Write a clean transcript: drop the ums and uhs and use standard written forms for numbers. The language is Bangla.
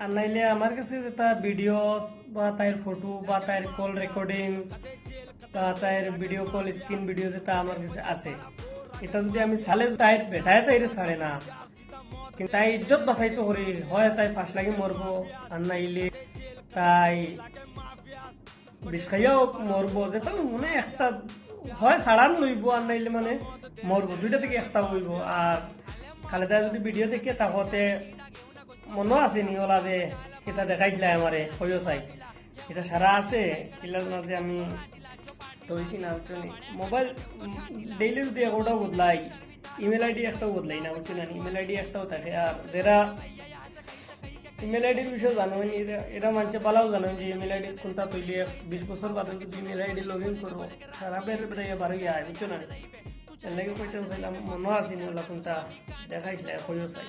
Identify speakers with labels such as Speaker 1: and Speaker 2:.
Speaker 1: আর নাইলে আমার কাছে যেটা ভিডিও বা তাইর ফটো বা তাইর কল রেকর্ডিং বা তাইর ভিডিও কল স্ক্রিন ভিডিও যেটা আমার কাছে আছে, এটা যদি আমি চালে তাইর বেটায় তাইরে ছাড়ে না, কিন্তু তাই ইজ্জত বাঁচাইতো করি হয় তাই ফাঁস লাগি মরবো, আর নাইলে তাই বিষ খাইয়াও মরবো, যেটা মনে একটা হয় ছাড়ান লইব আর নাইলে মানে মরবো, দুইটা থেকে একটা হইব। আর খালেদা যদি ভিডিও দেখে তাহতে মনে আছে নি ওলা যে এটা দেখাইছিল আমারে হইও চাই, এটা সারা আছে এলার না যে আমি তৈছি না মোবাইল ডেইলি যদি এগারোটাও বদলাই, ইমেল আইডি একটাও বদলাই না বুঝছি না, ইমেল আইডি একটাও থাকে। আর যারা ইমেল আইডির বিষয়ে জানেন এরা মানুষ পালাও জানেন যে ইমেল আইডি কোনটা তৈরি 20 বছর বাদে যদি ইমেল আইডি লগ ইন করবো সারা বের বেড়ে বারো আয় বুঝছো না, এর লাগে কইতে চাইলাম মনে আসেনি ওলা কোনটা দেখাইছিল হইও চাই।